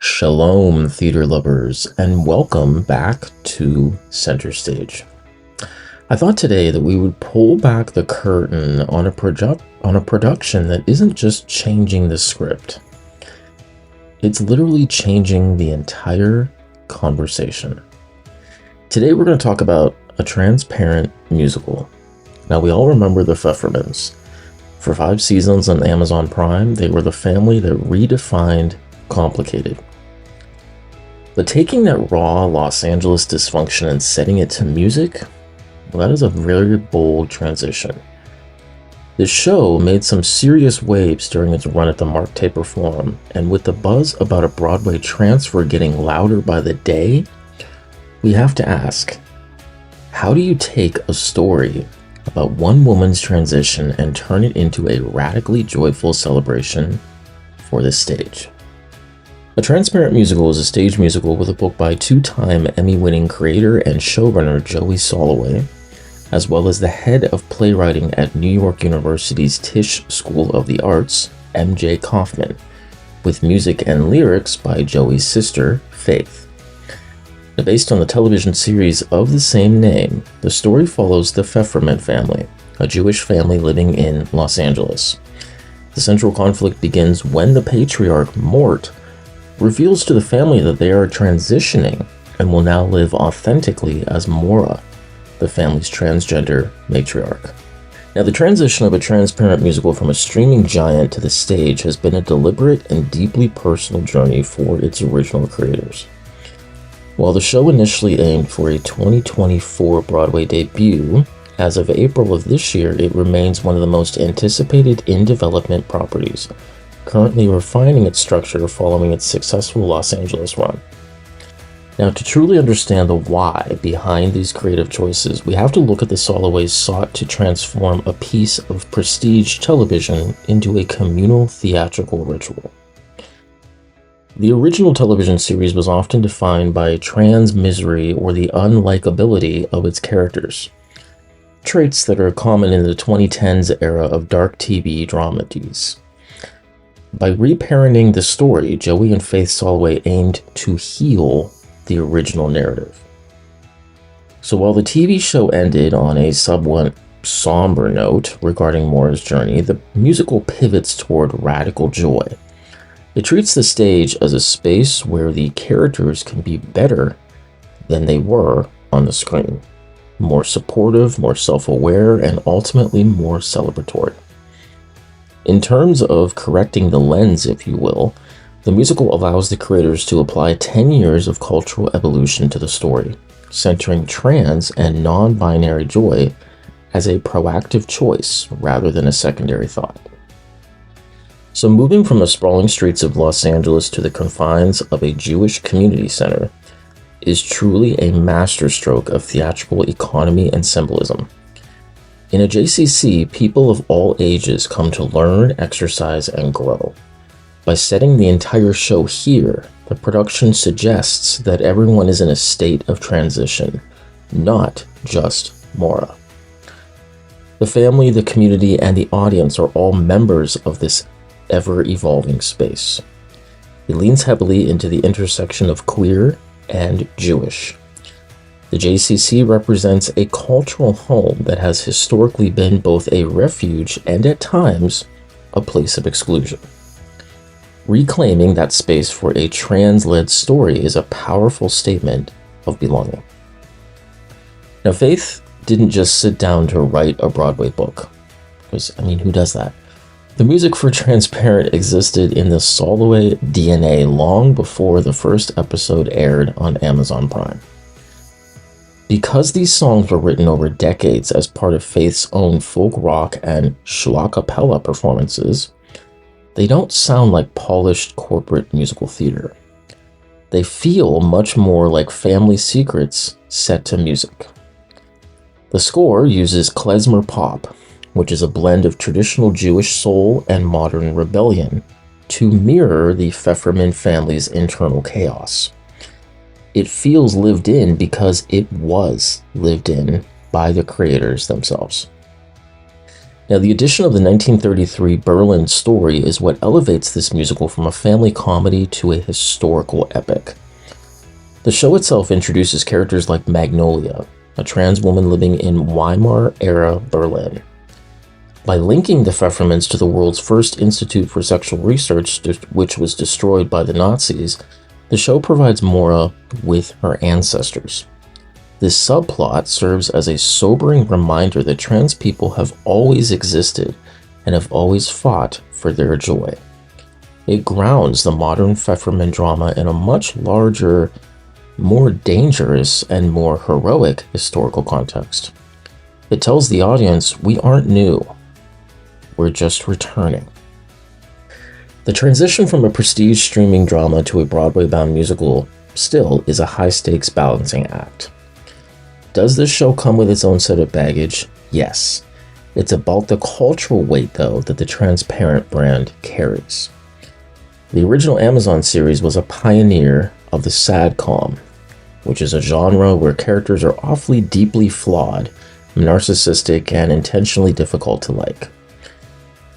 Shalom, theater lovers, and welcome back to Center Stage. I thought today that we would pull back the curtain on a production that isn't just changing the script. It's literally changing the entire conversation. Today we're going to talk about a transparent musical. Now, we all remember the Pfeffermans. For 5 seasons on Amazon Prime, they were the family that redefined complicated. But taking that raw Los Angeles dysfunction and setting it to music, well, that is a very bold transition. This show made some serious waves during its run at the Mark Taper Forum, and with the buzz about a Broadway transfer getting louder by the day, we have to ask, how do you take a story about one woman's transition and turn it into a radically joyful celebration for the stage? A Transparent Musical is a stage musical with a book by 2-time Emmy-winning creator and showrunner Joey Soloway, as well as the head of playwriting at New York University's Tisch School of the Arts, M.J. Kaufman, with music and lyrics by Joey's sister, Faith. Now, based on the television series of the same name, the story follows the Pfefferman family, a Jewish family living in Los Angeles. The central conflict begins when the patriarch, Mort, reveals to the family that they are transitioning and will now live authentically as Maura, the family's transgender matriarch. Now, the transition of a transparent musical from a streaming giant to the stage has been a deliberate and deeply personal journey for its original creators. While the show initially aimed for a 2024 Broadway debut, as of April of this year, it remains one of the most anticipated in-development properties, currently refining its structure following its successful Los Angeles run. Now, to truly understand the why behind these creative choices, we have to look at the Soloways sought to transform a piece of prestige television into a communal theatrical ritual. The original television series was often defined by trans misery or the unlikability of its characters, traits that are common in the 2010s era of dark TV dramedies. By reparenting the story, Joey and Faith Soloway aimed to heal the original narrative. So while the TV show ended on a somewhat somber note regarding Maura's journey, the musical pivots toward radical joy. It treats the stage as a space where the characters can be better than they were on the screen, more supportive, more self-aware, and ultimately more celebratory. In terms of correcting the lens, if you will, the musical allows the creators to apply 10 years of cultural evolution to the story, centering trans and non-binary joy as a proactive choice rather than a secondary thought. So moving from the sprawling streets of Los Angeles to the confines of a Jewish community center is truly a masterstroke of theatrical economy and symbolism. In a JCC, people of all ages come to learn, exercise, and grow. By setting the entire show here, the production suggests that everyone is in a state of transition, not just Maura. The family, the community, and the audience are all members of this ever-evolving space. It leans heavily into the intersection of queer and Jewish. The JCC represents a cultural home that has historically been both a refuge and, at times, a place of exclusion. Reclaiming that space for a trans-led story is a powerful statement of belonging. Now, Faith didn't just sit down to write a Broadway book, because, who does that? The music for Transparent existed in the Soloway DNA long before the first episode aired on Amazon Prime. Because these songs were written over decades as part of Faith's own folk rock and schlockapella performances, they don't sound like polished corporate musical theater. They feel much more like family secrets set to music. The score uses klezmer pop, which is a blend of traditional Jewish soul and modern rebellion, to mirror the Pfefferman family's internal chaos. It feels lived in because it was lived in by the creators themselves. Now, the addition of the 1933 Berlin story is what elevates this musical from a family comedy to a historical epic. The show itself introduces characters like Magnolia, a trans woman living in Weimar-era Berlin. By linking the Pfeffermans to the world's first institute for sexual research, which was destroyed by the Nazis, the show provides Maura with her ancestors. This subplot serves as a sobering reminder that trans people have always existed and have always fought for their joy. It grounds the modern Pfefferman drama in a much larger, more dangerous, and more heroic historical context. It tells the audience, we aren't new, we're just returning. The transition from a prestige streaming drama to a Broadway-bound musical still is a high-stakes balancing act. Does this show come with its own set of baggage? Yes. It's about the cultural weight, though, that the Transparent brand carries. The original Amazon series was a pioneer of the sadcom, which is a genre where characters are awfully deeply flawed, narcissistic, and intentionally difficult to like.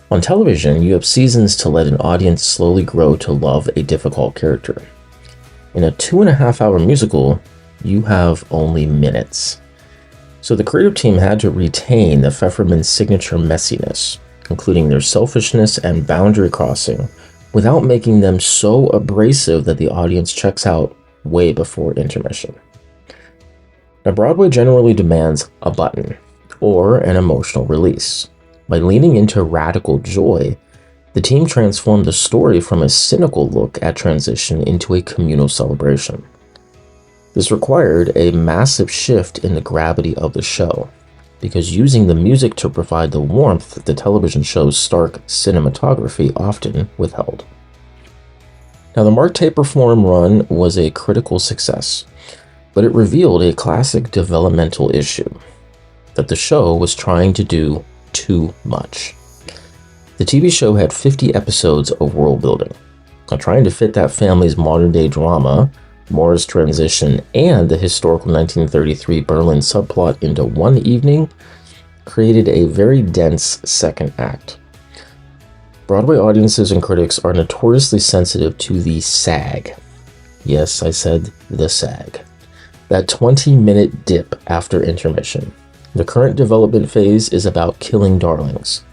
On television, you have seasons to let an audience slowly grow to love a difficult character. In a 2.5-hour musical, you have only minutes. So the creative team had to retain the Pfefferman's signature messiness, including their selfishness and boundary crossing, without making them so abrasive that the audience checks out way before intermission. Now, Broadway generally demands a button, or an emotional release. By leaning into radical joy, the team transformed the story from a cynical look at transition into a communal celebration. This required a massive shift in the gravity of the show, because using the music to provide the warmth that the television show's stark cinematography often withheld. Now, the Mark Taper Forum run was a critical success, but it revealed a classic developmental issue, that the show was trying to do too much. The TV show had 50 episodes of world building. Now, trying to fit that family's modern-day drama, Maura's transition, and the historical 1933 Berlin subplot into one evening created a very dense second act. Broadway audiences and critics are notoriously sensitive to the sag. Yes, I said the sag. That 20-minute dip after intermission. The current development phase is about killing darlings.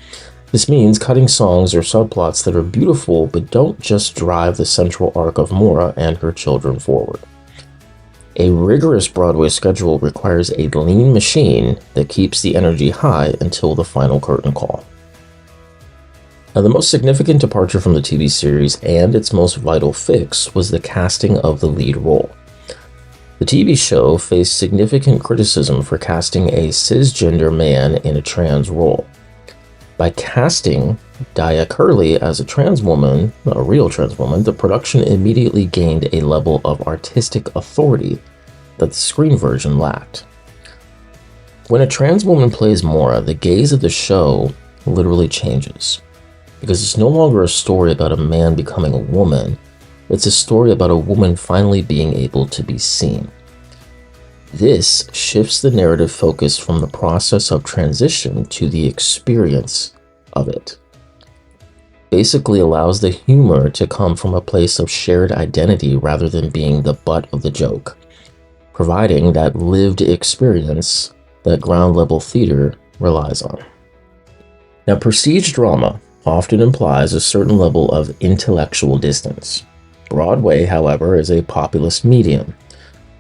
This means cutting songs or subplots that are beautiful but don't just drive the central arc of Maura and her children forward. A rigorous Broadway schedule requires a lean machine that keeps the energy high until the final curtain call. Now, the most significant departure from the TV series and its most vital fix was the casting of the lead role. The TV show faced significant criticism for casting a cisgender man in a trans role. By casting Dia Curley as a trans woman, a real trans woman, the production immediately gained a level of artistic authority that the screen version lacked. When a trans woman plays Maura, the gaze of the show literally changes, because it's no longer a story about a man becoming a woman, it's a story about a woman finally being able to be seen. This shifts the narrative focus from the process of transition to the experience of it. Basically allows the humor to come from a place of shared identity rather than being the butt of the joke, providing that lived experience that ground-level theater relies on. Now, prestige drama often implies a certain level of intellectual distance. Broadway, however, is a populist medium.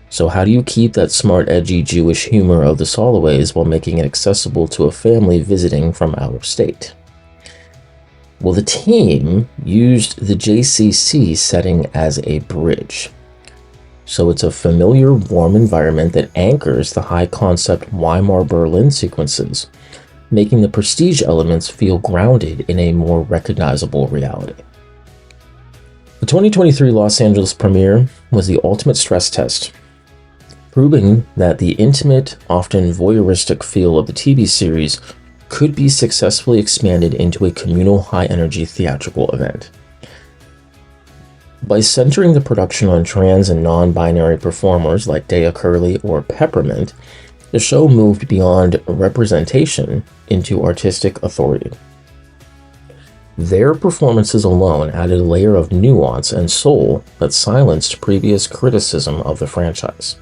So how do you keep that smart, edgy Jewish humor of the Soloways while making it accessible to a family visiting from out of state? Well, the team used the JCC setting as a bridge. So it's a familiar, warm environment that anchors the high-concept Weimar Berlin sequences, making the prestige elements feel grounded in a more recognizable reality. The 2023 Los Angeles premiere was the ultimate stress test, proving that the intimate, often voyeuristic feel of the TV series could be successfully expanded into a communal, high-energy theatrical event. By centering the production on trans and non-binary performers like Dia Curley or Peppermint, The show moved beyond representation into artistic authority. Their performances alone added a layer of nuance and soul that silenced previous criticism of the franchise.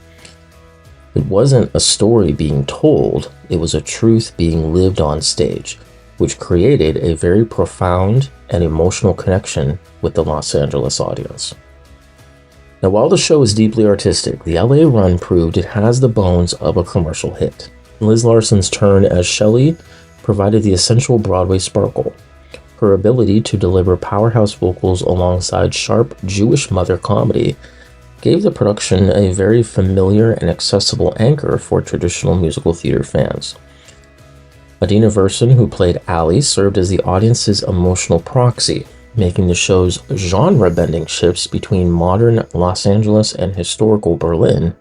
It wasn't a story being told, it was a truth being lived on stage, which created a very profound and emotional connection with the Los Angeles audience. Now, while the show is deeply artistic, the LA run proved it has the bones of a commercial hit. Liz Larson's turn as Shelley provided the essential Broadway sparkle. Her ability to deliver powerhouse vocals alongside sharp Jewish mother comedy gave the production a very familiar and accessible anchor for traditional musical theater fans. Adina Verson, who played Allie, served as the audience's emotional proxy, making the show's genre-bending shifts between modern Los Angeles and historical Berlin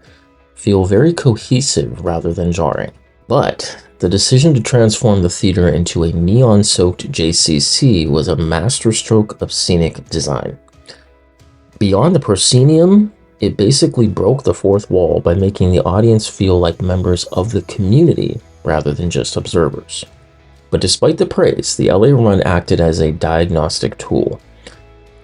feel very cohesive rather than jarring. But the decision to transform the theater into a neon-soaked JCC was a masterstroke of scenic design. Beyond the proscenium, it basically broke the fourth wall by making the audience feel like members of the community rather than just observers. But despite the praise, the LA run acted as a diagnostic tool.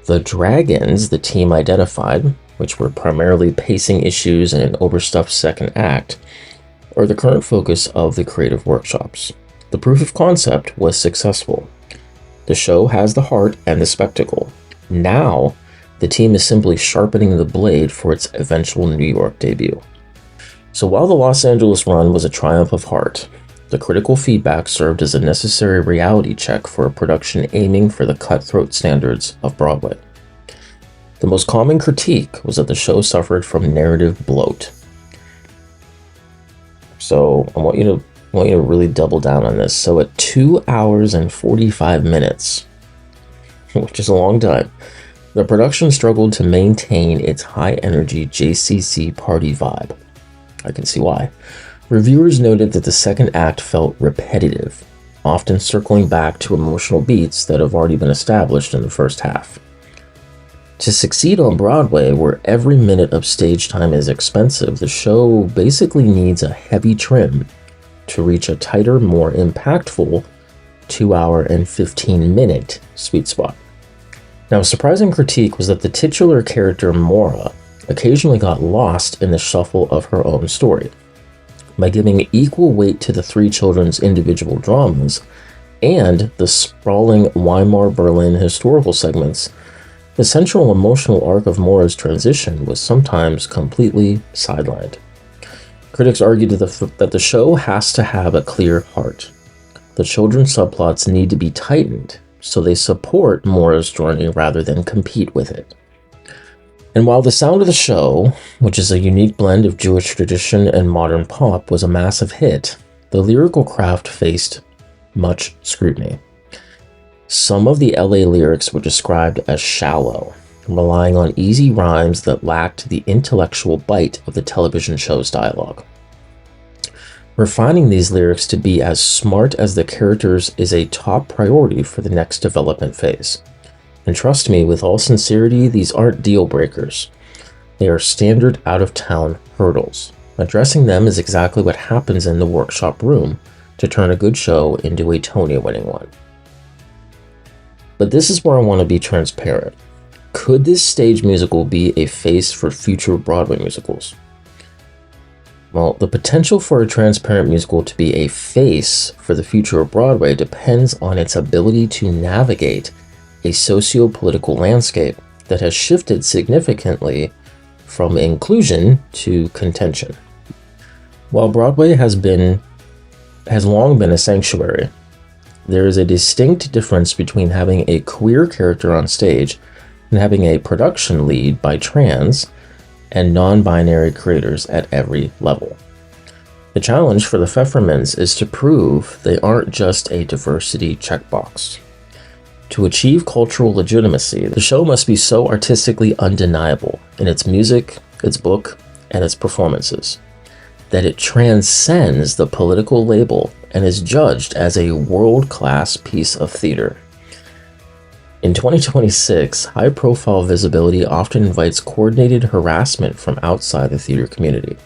The dragons the team identified, which were primarily pacing issues and an overstuffed second act, are the current focus of the creative workshops. The proof of concept was successful. The show has the heart and the spectacle. Now, the team is simply sharpening the blade for its eventual New York debut. So while the Los Angeles run was a triumph of heart, the critical feedback served as a necessary reality check for a production aiming for the cutthroat standards of Broadway. The most common critique was that the show suffered from narrative bloat. So I want you to really double down on this. So at 2 hours and 45 minutes, which is a long time, the production struggled to maintain its high-energy JCC party vibe. I can see why. Reviewers noted that the second act felt repetitive, often circling back to emotional beats that have already been established in the first half. To succeed on Broadway, where every minute of stage time is expensive, the show basically needs a heavy trim to reach a tighter, more impactful 2 hour and 15-minute sweet spot. Now, a surprising critique was that the titular character Maura occasionally got lost in the shuffle of her own story. By giving equal weight to the three children's individual dramas and the sprawling Weimar Berlin historical segments, the central emotional arc of Maura's transition was sometimes completely sidelined. Critics argued that the show has to have a clear heart. The children's subplots need to be tightened so they support Maura's journey rather than compete with it. And while the sound of the show, which is a unique blend of Jewish tradition and modern pop, was a massive hit, the lyrical craft faced much scrutiny. Some of the LA lyrics were described as shallow, relying on easy rhymes that lacked the intellectual bite of the television show's dialogue. Refining these lyrics to be as smart as the characters is a top priority for the next development phase. And trust me, with all sincerity, these aren't deal breakers. They are standard out-of-town hurdles. Addressing them is exactly what happens in the workshop room to turn a good show into a Tony-winning one. But this is where I want to be transparent. Could this stage musical be a face for future Broadway musicals? Well, the potential for a transparent musical to be a face for the future of Broadway depends on its ability to navigate a socio-political landscape that has shifted significantly from inclusion to contention. While Broadway has long been a sanctuary, there is a distinct difference between having a queer character on stage and having a production lead by trans and non-binary creators at every level. The challenge for the Pfeffermans is to prove they aren't just a diversity checkbox. To achieve cultural legitimacy, the show must be so artistically undeniable in its music, its book, and its performances that it transcends the political label and is judged as a world-class piece of theater. In 2026, high-profile visibility often invites coordinated harassment from outside the theater community.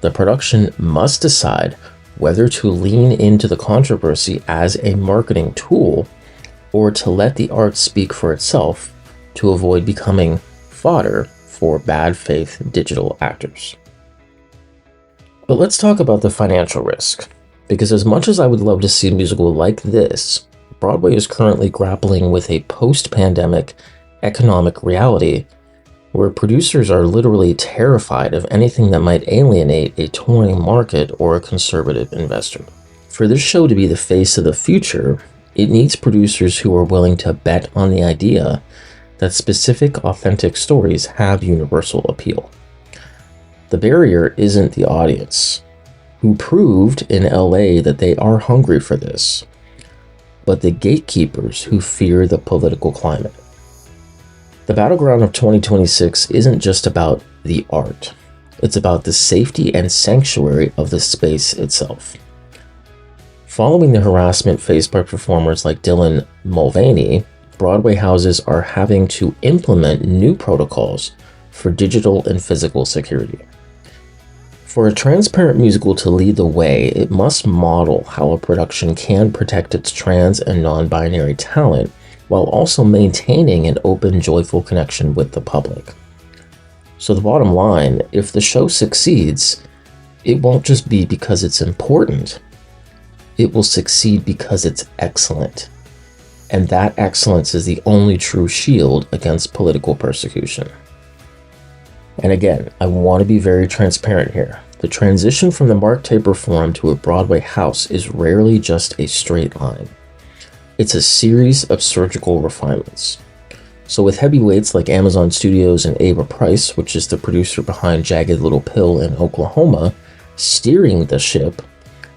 The the production must decide whether to lean into the controversy as a marketing tool or to let the art speak for itself to avoid becoming fodder for bad faith digital actors. But let's talk about the financial risk, because as much as I would love to see a musical like this, Broadway is currently grappling with a post-pandemic economic reality where producers are literally terrified of anything that might alienate a touring market or a conservative investor. For this show to be the face of the future, it needs producers who are willing to bet on the idea that specific, authentic stories have universal appeal. The barrier isn't the audience, who proved in LA that they are hungry for this, but the gatekeepers who fear the political climate. The battleground of 2026 isn't just about the art. It's about the safety and sanctuary of the space itself. Following the harassment faced by performers like Dylan Mulvaney, Broadway houses are having to implement new protocols for digital and physical security. For a transparent musical to lead the way, it must model how a production can protect its trans and non-binary talent while also maintaining an open, joyful connection with the public. So the bottom line, if the show succeeds, it won't just be because it's important. It will succeed because it's excellent. And that excellence is the only true shield against political persecution. And again, I want to be very transparent here. The transition from the Mark Taper Forum to a Broadway house is rarely just a straight line. It's a series of surgical refinements. So with heavyweights like Amazon Studios and Ava Price, which is the producer behind Jagged Little Pill in Oklahoma, steering the ship,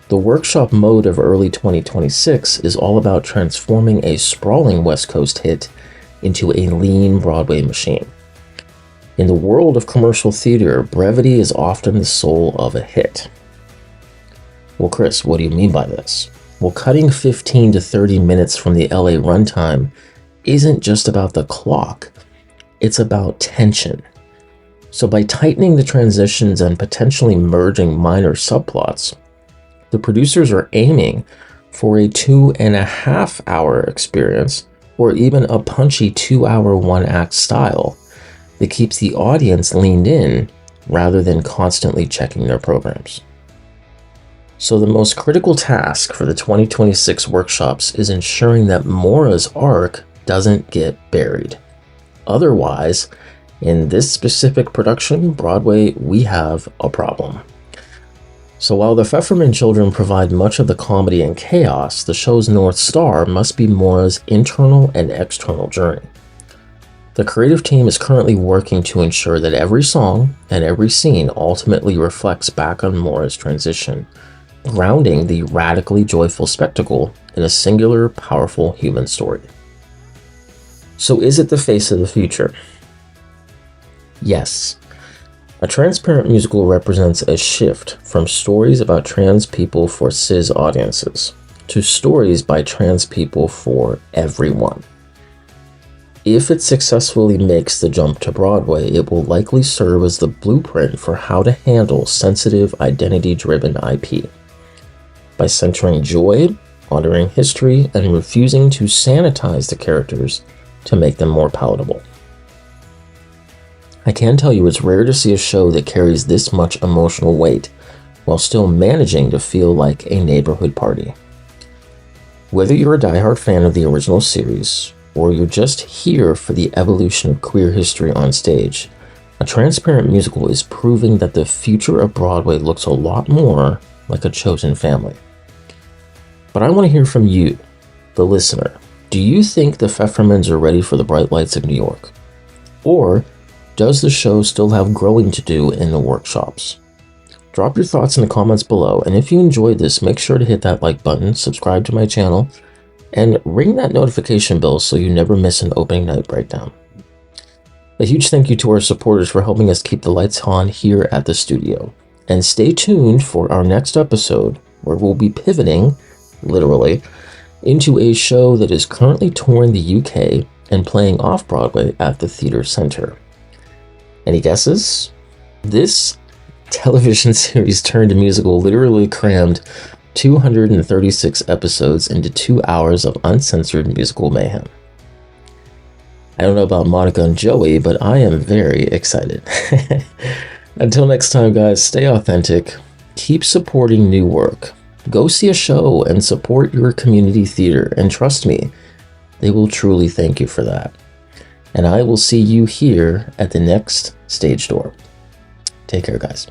the workshop mode of early 2026 is all about transforming a sprawling West Coast hit into a lean Broadway machine. In the world of commercial theater, brevity is often the soul of a hit. Well, Chris, what do you mean by this? Well, cutting 15 to 30 minutes from the LA runtime isn't just about the clock, it's about tension. So by tightening the transitions and potentially merging minor subplots, the producers are aiming for a 2.5-hour experience or even a punchy 2-hour one-act style that keeps the audience leaned in rather than constantly checking their programs. So the most critical task for the 2026 workshops is ensuring that Mora's arc doesn't get buried. Otherwise, in this specific production, Broadway, we have a problem. So while the Pfefferman children provide much of the comedy and chaos, the show's North Star must be Mora's internal and external journey. The creative team is currently working to ensure that every song and every scene ultimately reflects back on Mora's transition, grounding the radically joyful spectacle in a singular, powerful human story. So is it the face of the future? Yes. A transparent musical represents a shift from stories about trans people for cis audiences to stories by trans people for everyone. If it successfully makes the jump to Broadway, it will likely serve as the blueprint for how to handle sensitive, identity-driven IP. By centering joy, honoring history, and refusing to sanitize the characters to make them more palatable. I can tell you it's rare to see a show that carries this much emotional weight while still managing to feel like a neighborhood party. Whether you're a diehard fan of the original series, or you're just here for the evolution of queer history on stage, a transparent musical is proving that the future of Broadway looks a lot more like a chosen family. But I want to hear from you, the listener. Do you think the Pfeffermans are ready for the bright lights of New York? Or does the show still have growing to do in the workshops? Drop your thoughts in the comments below, and if you enjoyed this, make sure to hit that like button, subscribe to my channel, and ring that notification bell so you never miss an opening night breakdown. A huge thank you to our supporters for helping us keep the lights on here at the studio. And stay tuned for our next episode, where we'll be pivoting, literally, into a show that is currently touring the UK and playing off-Broadway at the Theater Center. Any guesses? This television series turned musical literally crammed 236 episodes into 2 hours of uncensored musical mayhem. I don't know about Monica and Joey, but I am very excited. Until next time, guys, stay authentic, keep supporting new work, go see a show and support your community theater, and trust me, they will truly thank you for that. And I will see you here at the next stage door. Take care, guys.